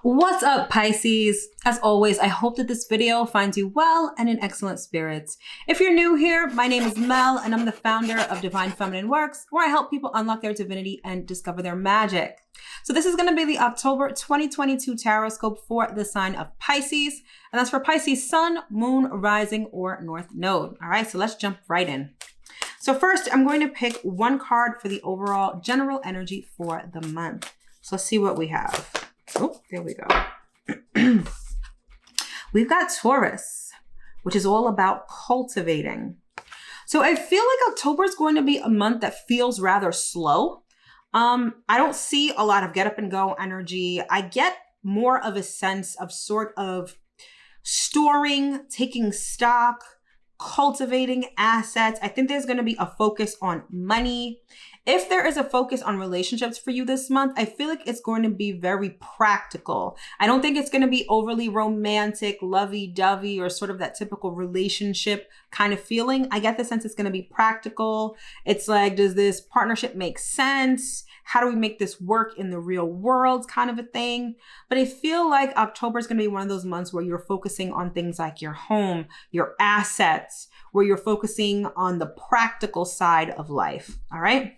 What's up, Pisces? As always, I hope that this video finds you well and in excellent spirits. If you're new here, my name is Mel and I'm the founder of Divine Feminine Works, where I help people unlock their divinity and discover their magic. So this is going to be the October 2022 tarot scope for the sign of Pisces, and that's for Pisces Sun, Moon, Rising, or North Node. All right, so let's jump right in. So first, I'm going to pick one card for the overall general energy for the month. So let's see what we have. Oh, there we go. We've got Taurus, which is all about cultivating. So I feel like October is going to be a month that feels rather slow. I don't see a lot of get up and go energy. I get more of a sense of sort of storing, taking stock, cultivating assets. I think there's going to be a focus on money. If there is a focus on relationships for you this month, I feel like it's going to be very practical. I don't think it's going to be overly romantic, lovey-dovey, or sort of that typical relationship kind of feeling. I get the sense it's going to be practical. It's like, does this partnership make sense? How do we make this work in the real world kind of a thing? But I feel like October is going to be one of those months where you're focusing on things like your home, your assets, where you're focusing on the practical side of life. All right.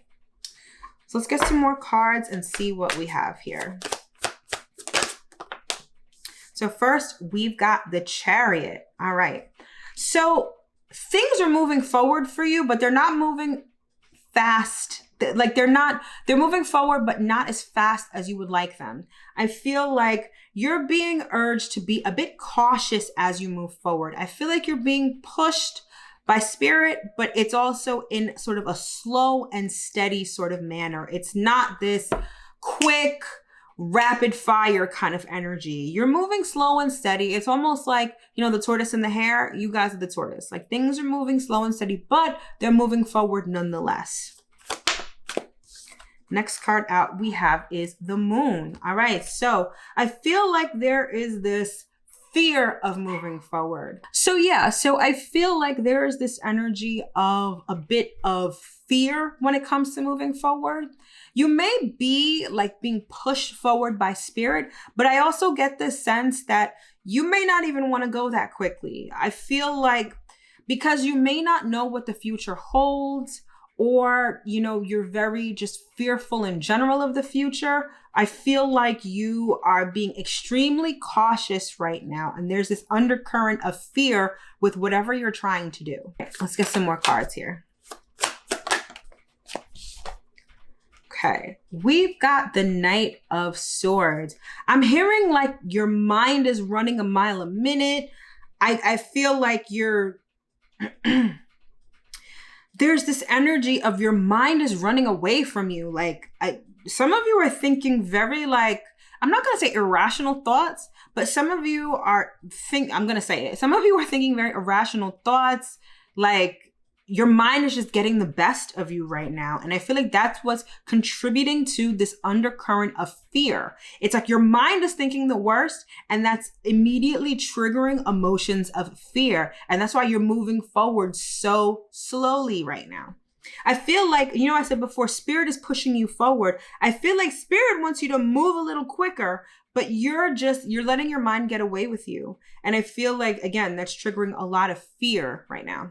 So let's get some more cards and see what we have here. So first, we've got the Chariot. All right. So things are moving forward for you, but they're not moving fast. Like they're moving forward, but not as fast as you would like them. I feel like you're being urged to be a bit cautious as you move forward. I feel like you're being pushed by spirit, but it's also in sort of a slow and steady sort of manner. It's not this quick, rapid fire kind of energy. You're moving slow and steady. It's almost like, you know, the tortoise and the hare. You guys are the tortoise. Like things are moving slow and steady, but they're moving forward nonetheless. Next card out we have is the Moon. All right. So I feel like there is this fear of moving forward. So I feel like there is this energy of a bit of fear when it comes to moving forward. You may be like being pushed forward by spirit, but I also get this sense that you may not even want to go that quickly. I feel like because you may not know what the future holds, or, you know, you're very just fearful in general of the future, I feel like you are being extremely cautious right now. And there's this undercurrent of fear with whatever you're trying to do. Let's get some more cards here. Okay, we've got the Knight of Swords. I'm hearing like your mind is running a mile a minute. I feel like you're... There's this energy of your mind is running away from you. Like some of you are thinking very like, I'm not going to say irrational thoughts, but some of you are some of you are thinking very irrational thoughts. Like your mind is just getting the best of you right now. And I feel like that's what's contributing to this undercurrent of fear. It's like your mind is thinking the worst, and that's immediately triggering emotions of fear. And that's why you're moving forward so slowly right now. I feel like, you know, I said before, spirit is pushing you forward. I feel like spirit wants you to move a little quicker, but you're letting your mind get away with you. And I feel like, again, that's triggering a lot of fear right now.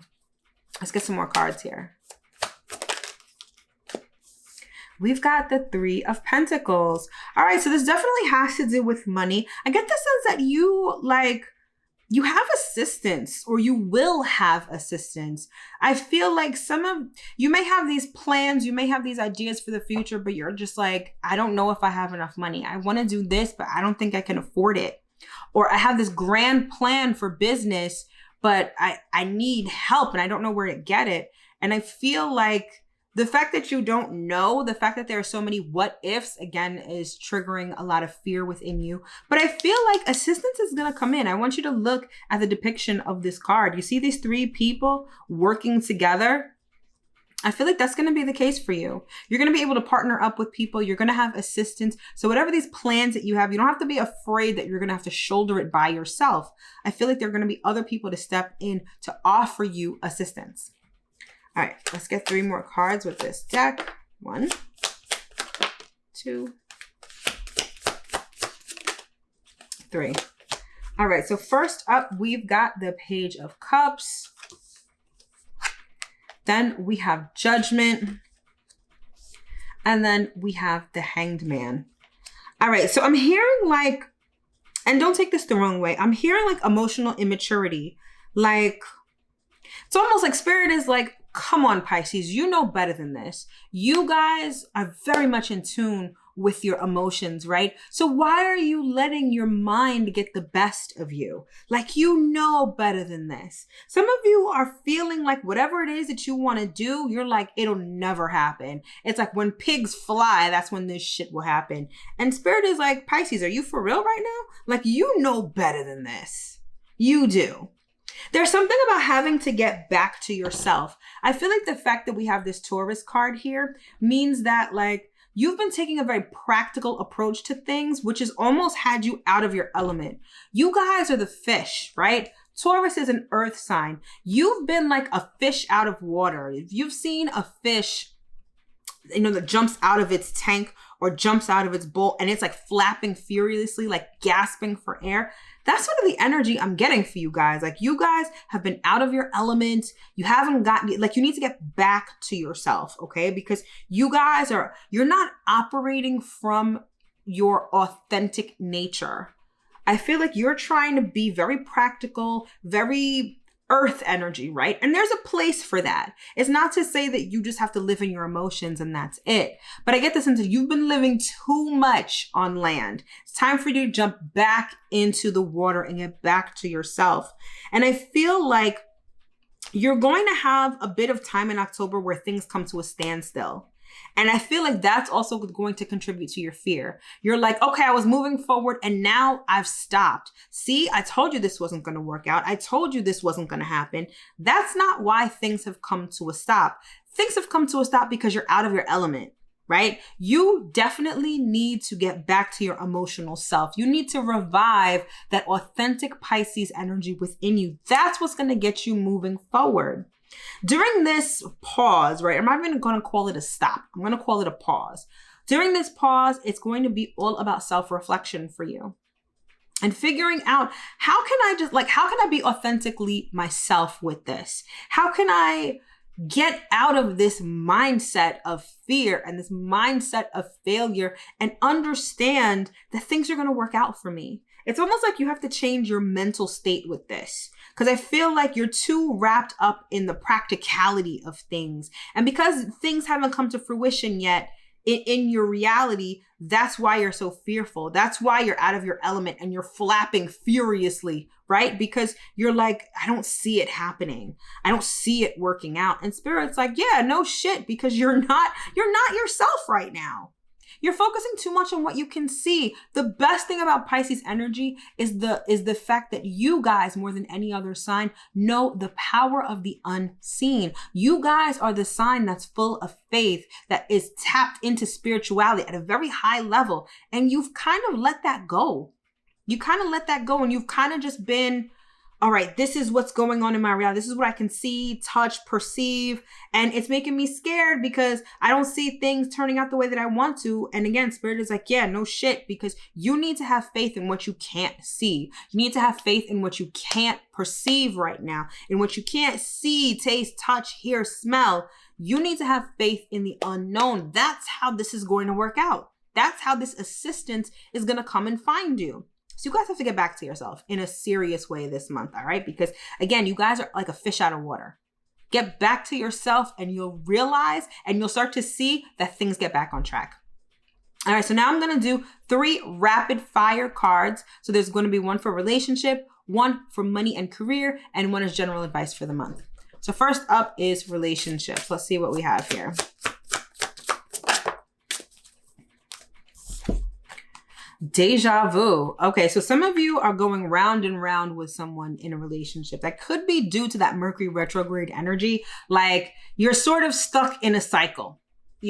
Let's get some more cards here. We've got the Three of Pentacles. All right, so this definitely has to do with money. I get the sense that you have assistance, or you will have assistance. I feel like you may have these plans, you may have these ideas for the future, but you're just like, I don't know if I have enough money. I want to do this, but I don't think I can afford it. Or I have this grand plan for business, but I need help and I don't know where to get it. And I feel like the fact that you don't know, the fact that there are so many what ifs, again, is triggering a lot of fear within you. But I feel like assistance is going to come in. I want you to look at the depiction of this card. You see these three people working together? I feel like that's going to be the case for you. You're going to be able to partner up with people. You're going to have assistance. So whatever these plans that you have, you don't have to be afraid that you're going to have to shoulder it by yourself. I feel like there are going to be other people to step in to offer you assistance. All right, let's get 3 more cards with this deck. 1, 2, 3. All right, so first up, we've got the Page of Cups. Then we have Judgment. And then we have the Hanged Man. All right, so I'm hearing like, and don't take this the wrong way, I'm hearing like emotional immaturity. Like, it's almost like Spirit is like, come on, Pisces, you know better than this. You guys are very much in tune with your emotions, right? So why are you letting your mind get the best of you? Like, you know better than this. Some of you are feeling like whatever it is that you want to do, you're like, it'll never happen. It's like when pigs fly, that's when this shit will happen. And Spirit is like, Pisces, are you for real right now? Like, you know better than this. You do. There's something about having to get back to yourself. I feel like the fact that we have this Taurus card here means that like, you've been taking a very practical approach to things, which has almost had you out of your element. You guys are the fish, right? Taurus is an earth sign. You've been like a fish out of water. If you've seen a fish, you know, that jumps out of its tank or jumps out of its bowl and it's like flapping furiously, like gasping for air. That's sort of the energy I'm getting for you guys. Like, you guys have been out of your element. You haven't gotten, like, you need to get back to yourself, okay? Because you guys you're not operating from your authentic nature. I feel like you're trying to be very practical, very earth energy, right? And there's a place for that. It's not to say that you just have to live in your emotions and that's it. But I get the sense that you've been living too much on land. It's time for you to jump back into the water and get back to yourself. And I feel like you're going to have a bit of time in October where things come to a standstill. And I feel like that's also going to contribute to your fear. You're like, okay, I was moving forward and now I've stopped. See, I told you this wasn't going to work out. I told you this wasn't going to happen. That's not why things have come to a stop. Things have come to a stop because you're out of your element, right? You definitely need to get back to your emotional self. You need to revive that authentic Pisces energy within you. That's what's going to get you moving forward. During this pause, right? I'm not even going to call it a stop. I'm going to call it a pause. During this pause, it's going to be all about self-reflection for you and figuring out how can I be authentically myself with this? How can I get out of this mindset of fear and this mindset of failure and understand that things are going to work out for me? It's almost like you have to change your mental state with this. Because I feel like you're too wrapped up in the practicality of things. And because things haven't come to fruition yet in your reality, that's why you're so fearful. That's why you're out of your element and you're flapping furiously, right? Because you're like, I don't see it happening. I don't see it working out. And Spirit's like, yeah, no shit, because you're not yourself right now. You're focusing too much on what you can see. The best thing about Pisces energy is the fact that you guys, more than any other sign, know the power of the unseen. You guys are the sign that's full of faith, that is tapped into spirituality at a very high level. And you've kind of let that go. You kind of let that go and you've kind of just been, all right, this is what's going on in my reality. This is what I can see, touch, perceive. And it's making me scared because I don't see things turning out the way that I want to. And again, Spirit is like, yeah, no shit, because you need to have faith in what you can't see. You need to have faith in what you can't perceive right now, in what you can't see, taste, touch, hear, smell. You need to have faith in the unknown. That's how this is going to work out. That's how this assistance is going to come and find you. So you guys have to get back to yourself in a serious way this month, all right? Because again, you guys are like a fish out of water. Get back to yourself and you'll realize and you'll start to see that things get back on track. All right, so now I'm going to do 3 rapid fire cards. So there's going to be one for relationship, one for money and career, and one is general advice for the month. So first up is relationships. Let's see what we have here. Deja vu. Okay, so some of you are going round and round with someone in a relationship. That could be due to that Mercury retrograde energy. Like you're sort of stuck in a cycle.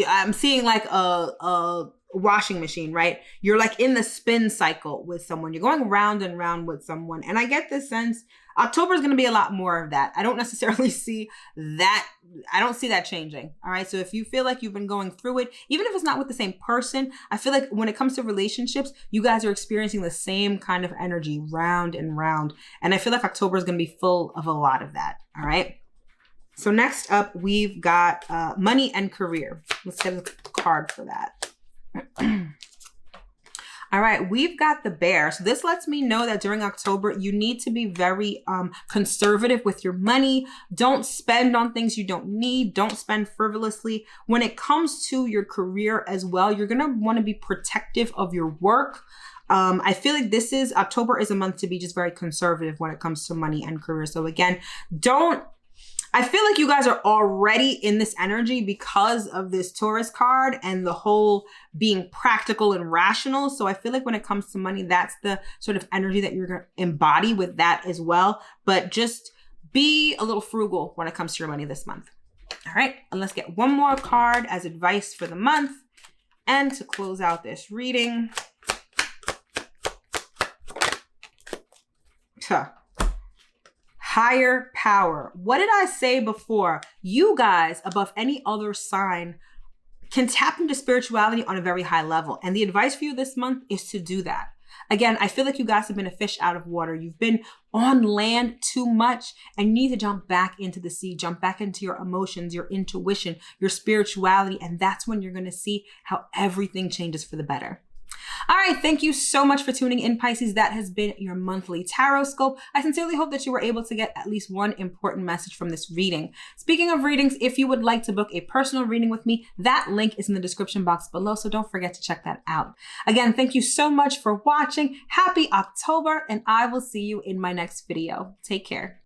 I'm seeing like a washing machine, right? You're like in the spin cycle with someone. You're going round and round with someone. And I get this sense October is going to be a lot more of that. I don't necessarily see that. I don't see that changing. All right. So if you feel like you've been going through it, even if it's not with the same person, I feel like when it comes to relationships, you guys are experiencing the same kind of energy round and round. And I feel like October is going to be full of a lot of that. All right. So next up, we've got money and career. Let's get a card for that. All right, we've got the Bear. So this lets me know that during October, you need to be very conservative with your money. Don't spend on things you don't need. Don't spend frivolously. When it comes to your career as well, you're going to want to be protective of your work. I feel like October is a month to be just very conservative when it comes to money and career. So again, I feel like you guys are already in this energy because of this Taurus card and the whole being practical and rational. So I feel like when it comes to money, that's the sort of energy that you're going to embody with that as well. But just be a little frugal when it comes to your money this month. All right. And let's get one more card as advice for the month. And to close out this reading. Higher power. What did I say before? You guys, above any other sign, can tap into spirituality on a very high level. And the advice for you this month is to do that. Again, I feel like you guys have been a fish out of water. You've been on land too much and you need to jump back into the sea, jump back into your emotions, your intuition, your spirituality. And that's when you're going to see how everything changes for the better. All right, thank you so much for tuning in, Pisces. That has been your monthly tarot scope. I sincerely hope that you were able to get at least one important message from this reading. Speaking of readings, if you would like to book a personal reading with me, that link is in the description box below, so don't forget to check that out. Again, thank you so much for watching. Happy October, and I will see you in my next video. Take care.